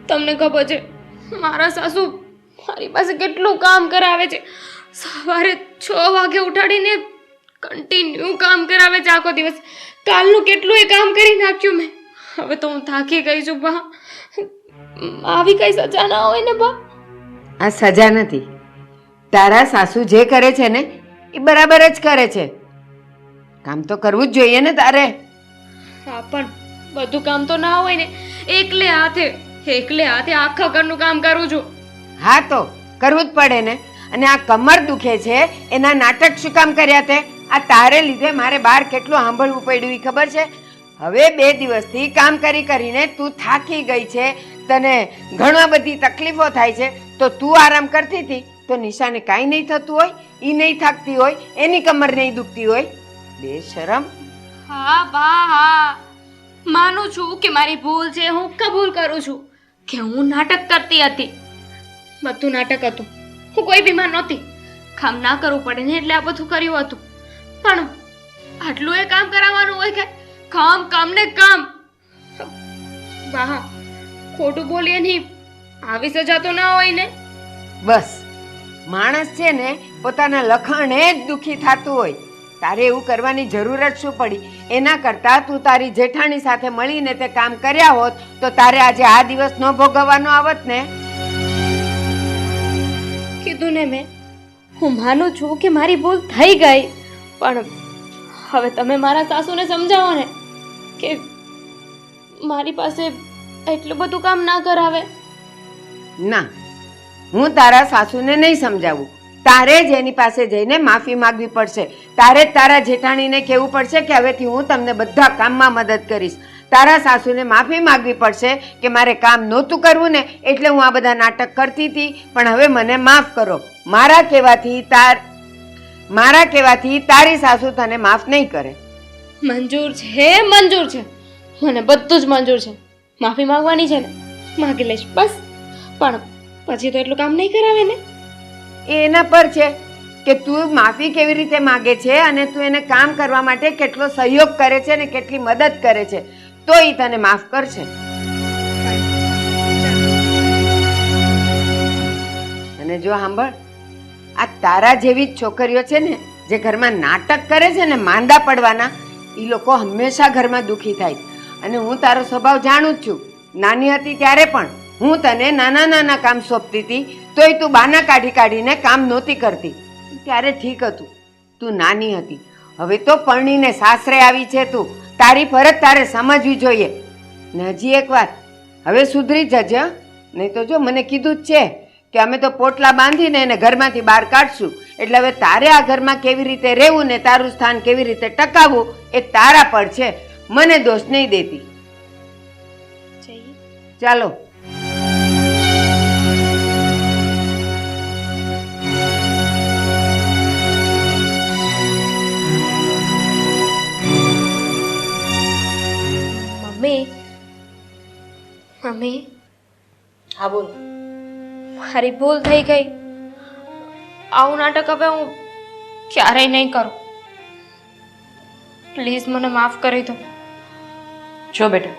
તમને ખબર છે મારા સાસુ મારી પાસે કેટલું કામ કરાવે છે. સવારે 6 વાગે ઉઠાડીને કન્ટિન્યુ કામ કરાવે છે આખો દિવસ. કાલનું કેટલું એ કામ કરી નાખ્યું મેં. હવે તો હું થાકી ગઈ છું બા. આવી કઈ સજા ના હોય ને બા? આ સજા નથી. તારા સાસુ જે કરે છે ને એ બરાબર જ કરે છે. કામ તો કરવું જ જોઈએ ને તારે. હા, પણ બધું કામ તો ના હોય ને. એકલે હાથે આખા ઘરનું કામ કરું છું. હા, તો કરવું જ પડે ને. અને આ કમર દુખે છે એના નાટક શું કામ કર્યા તે? આ તારે લીધે મારે બહાર કેટલું સાંભળવું પડ્યું એ ખબર છે? હવે 2 દિવસથી કામ કરી કરીને તું થાકી ગઈ છે, તને ઘણા બધી તકલીફો થાય છે, તો તું આરામ કરતી હતી તો નિશાને કાંઈ નહીં થતું હોય, એ નહીં થાકતી હોય, એની કમર નહીં દુખતી હોય. બેશરમ. હા બા, હા, માનું છું કે મારી ભૂલ છે. હું કબૂલ કરું છું કે હું નાટક કરતી હતી. બધું નાટક હતું. હું કોઈ બીમાર નહોતી. કામ ના કરવું પડે ને એટલે આ બધું કર્યું હતું. પણ આટલું એ કામ કરાવવાનું હોય કે કામ ને કામ? બા, ખોટું બોલીએ નહીં, આવી સજા તો ના હોય ને. બસ, માણસ છે ને પોતાના લખાણે જ દુખી થતું હોય, તારે એવું કરવાની જરૂર જ શું પડી? એના કરતાં તું તારી જેઠાણી સાથે મળીને તે કામ કર્યા હોત તો તારે આજે આ દિવસ ન ભોગવવાનો આવત ને. કીધું ને મેં, હું માનું છું કે મારી ભૂલ થઈ ગઈ, પણ હવે તમે મારા સાસુને સમજાવો ને કે મારી પાસે એટલું બધું કામ ના કરાવે. ના, હું તારા સાસુને નહીં સમજાવું. તારે જ એની પાસે જઈને માફી માંગવી પડશે. તારે જ તારા જેઠાણીને કહેવું પડશે કે હવેથી હું તમને બધા કામમાં મદદ કરીશ. તારા સાસુને માફી માંગવી પડશે કે મારે કામ નહોતું કરવું ને એટલે હું આ બધા નાટક કરતી હતી, પણ હવે મને માફ કરો. મારા કહેવાથી તારી સાસુ તને માફ નહીં કરે. મંજૂર છે, મંજૂર છે, મને બધું જ મંજૂર છે. માફી માંગવાની છે ને, માંગી લઈશ બસ. પણ પછી તો એટલું કામ નહીં કરાવે ને. એ એના પર છે કે તું માફી કેવી રીતે માગે છે અને તું એને કામ કરવા માટે કેટલો સહયોગ કરે છે ને કેટલી મદદ કરે છે, તો એ તને માફ કરશે. અને જો સાંભળ, આ તારા જેવી જ છોકરીઓ છે ને જે ઘરમાં નાટક કરે છે ને માંદા પડવાના, એ લોકો હંમેશા ઘરમાં દુઃખી થાય. અને હું તારો સ્વભાવ જાણું જ છું. નાની હતી ત્યારે પણ હું તને નાના નાના કામ સોંપતી હતી તોય તું બાના કાઢીને કામ નહોતી કરતી. ત્યારે ઠીક હતું, તું નાની હતી. હવે તો પરણીને સાસરે આવી છે તું, તારી ફરજ તારે સમજવી જોઈએ. ને હજી એક વાત, હવે સુધરી જજે, નહીં તો જો મને કીધું જ છે કે અમે તો પોટલા બાંધીને એને ઘરમાંથી બહાર કાઢશું. એટલે હવે તારે આ ઘરમાં કેવી રીતે રહેવું ને તારું સ્થાન કેવી રીતે ટકાવવું એ તારા પર છે. મને દોષ નહીં દેતી. ચાલો. મમ્મી, હા બોલ. મારી ભૂલ થઈ ગઈ. આવું નાટક હવે હું ક્યારેય નહીં કરું. પ્લીઝ મને માફ કરી દો. જો બેટા,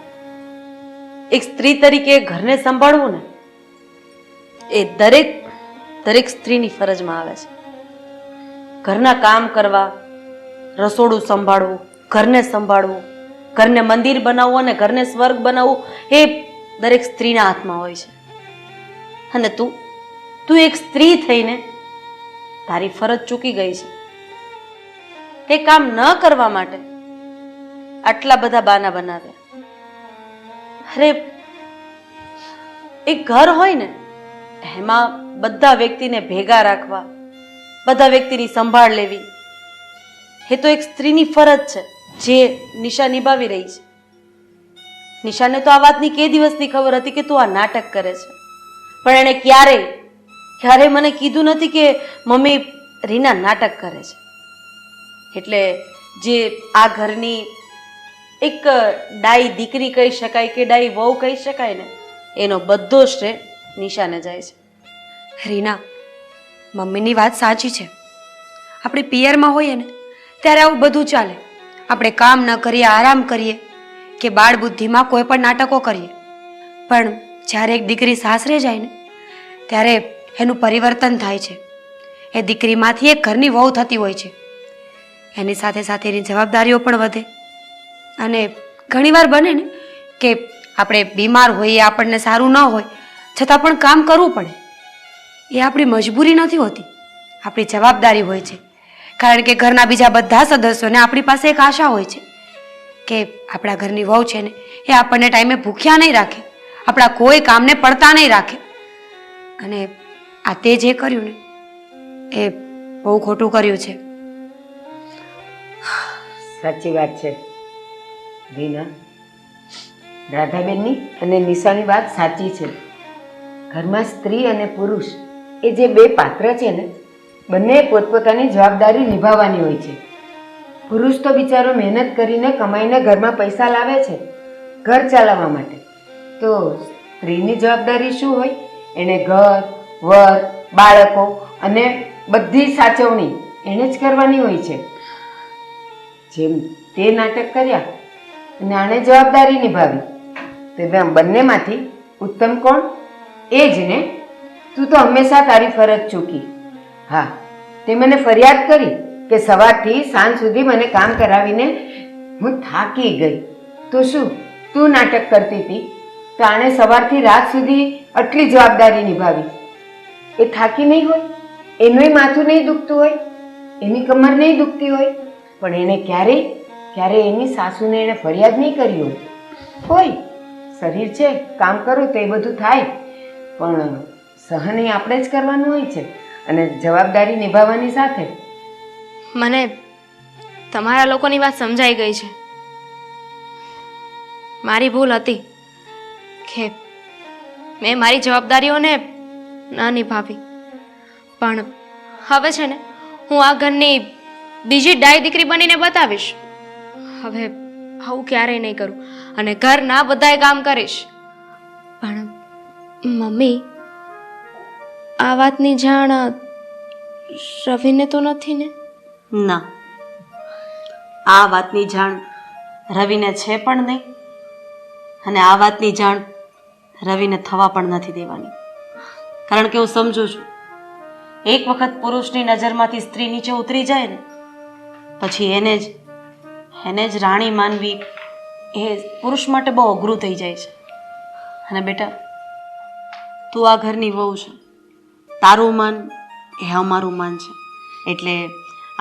એક સ્ત્રી તરીકે ઘરને સંભાળવું ને એ દરેક સ્ત્રીની ફરજમાં આવે છે. ઘરના કામ કરવા, રસોડું સંભાળવું, ઘરને સંભાળવું, ઘરને મંદિર બનાવવું અને ઘરને સ્વર્ગ બનાવવું એ દરેક સ્ત્રીના હાથમાં હોય છે. અને તું એક સ્ત્રી થઈને તારી ફરજ ચૂકી ગઈ છે. તે કામ ન કરવા માટે આટલા બધા બાના બનાવ્યા. અરે એક ઘર હોય ને એમાં બધા વ્યક્તિને ભેગા રાખવા, બધા વ્યક્તિની સંભાળ લેવી એ તો એક સ્ત્રીની ફરજ છે જે નિશા નિભાવી રહી છે. નિશાને તો આ વાતની કે દિવસની ખબર હતી કે તું આ નાટક કરે છે, પણ એણે ક્યારેય મને કીધું નથી કે મમ્મી રીના નાટક કરે છે. એટલે જે આ ઘરની એક ડાઈ દીકરી કહી શકાય કે ડાઈ વહુ કહી શકાય ને એનો બધો શ્રેય નિશાને જાય છે. રીના, મમ્મીની વાત સાચી છે. આપણે પિયરમાં હોઈએ ને ત્યારે આવું બધું ચાલે. આપણે કામ ન કરીએ, આરામ કરીએ કે બાળ બુદ્ધિમાં કોઈ પણ નાટકો કરીએ, પણ જ્યારે એક દીકરી સાસરે જાય ને ત્યારે એનું પરિવર્તન થાય છે. એ દીકરીમાંથી એક ઘરની વહુ થતી હોય છે. એની સાથે સાથે એની જવાબદારીઓ પણ વધે. અને ઘણીવાર બને ને કે આપણે બીમાર હોઈએ, આપણને સારું ન હોય છતાં પણ કામ કરવું પડે. એ આપણી મજબૂરી નથી હોતી, આપણી જવાબદારી હોય છે. કારણ કે ઘરના બીજા બધા સદસ્યોને આપણી પાસે એક આશા હોય છે કે આપણા ઘરની વહુ છે ને એ આપણને ટાઈમે ભૂખ્યા નહીં રાખે, આપણા કોઈ કામને પડતા નહીં રાખે. અને આ તે જે કર્યું ને એ બહુ ખોટું કર્યું છે. સાચી વાત છે રીના. રાધાબેનની અને નિશાની વાત સાચી છે. ઘરમાં સ્ત્રી અને પુરુષ એ જે બે પાત્ર છે ને બંને પોતપોતાની જવાબદારી નિભાવવાની હોય છે. પુરુષ તો બિચારો મહેનત કરીને કમાઈને ઘરમાં પૈસા લાવે છે ઘર ચલાવવા માટે, તો સ્ત્રીની જવાબદારી શું હોય? એણે ઘર, વર, બાળકો અને બધી સાચવણી એણે જ કરવાની હોય છે. જેમ તે નાટક કર્યા અને આણે જવાબદારી નિભાવી, તો બંનેમાંથી ઉત્તમ કોણ? એ જ ને. તું તો હંમેશા તારી ફરજ ચૂકી. હા, તે મને ફરિયાદ કરી કે સવારથી સાંજ સુધી મને કામ કરાવીને હું થાકી ગઈ. તો શું તું નાટક કરતી હતી તો આણે સવારથી રાત સુધી આટલી જવાબદારી નિભાવી. એ થાકી નહીં હોય, એનુંય માથું નહીં દુખતું હોય, એની કમર નહીં દુખતી હોય, પણ એણે ક્યારેય એની સાસુને એણે ફરિયાદ નહીં કરી હોય. હોય શરીર છે, કામ કરું તો એ બધું થાય, પણ સહન એ આપણે જ કરવાનું હોય છે અને જવાબદારી નિભાવવાની સાથે. મને તમારા લોકોની વાત સમજાઈ ગઈ છે. મારી ભૂલ હતી કે મેં મારી જવાબદારીઓને ન નિભાવી. પણ હવે છે ને હું આ ઘરની બીજી ડાય દીકરી બનીને બતાવીશ. હવે આવું ક્યારેય નહીં કરું અને ઘરના બધાય કામ કરીશ. પણ મમ્મી, આ વાતની જાણ રવિને તો નથી ને? ના, આ વાતની જાણ રવિને છે પણ નહીં, અને આ વાતની જાણ રવિને થવા પણ નથી દેવાની. કારણ કે હું સમજુ છું, એક વખત પુરુષની નજરમાંથી સ્ત્રી નીચે ઉતરી જાય ને પછી એને જ રાણી માનવી એ પુરુષ માટે બહુ અઘરું થઈ જાય છે. અને બેટા, તું આ ઘરની વહુ છે, તારું માન એ અમારું માન છે, એટલે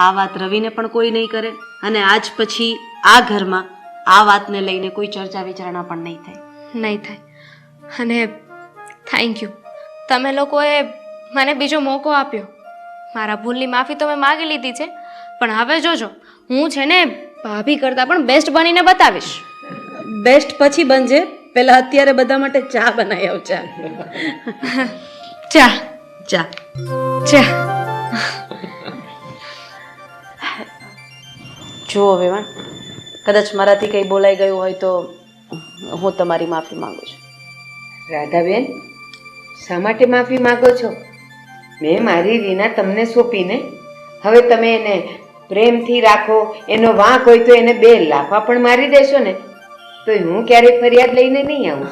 આ વાત રવિને પણ કોઈ નહીં કરે અને આજ પછી આ ઘરમાં આ વાતને લઈને કોઈ ચર્ચા વિચારણા પણ નહીં થાય. નહીં થાય. અને થેન્ક યુ, તમે લોકોએ મને બીજો મોકો આપ્યો. મારા ભૂલની માફી તો મેં માગી લીધી છે, પણ હવે જોજો, હું છે ને ભાભી કરતાં પણ બેસ્ટ બનીને બતાવીશ. બેસ્ટ પછી બનજે, પહેલા અત્યારે બધા માટે ચા બનાવી આવ. ચા ચા ચા ચા. જુઓ વેવાણ, કદાચ મારાથી કંઈ બોલાઈ ગયું હોય તો હું તમારી માફી માંગુ છું. રાધાબેન, શા માટે માફી માંગો છો? મેં મારી રીના તમને સોંપીને હવે તમે એને પ્રેમથી રાખો, એનો વાંક હોય તો એને બે લાફા પણ મારી દેશો ને તો હું ક્યારેય ફરિયાદ લઈને નહીં આવું.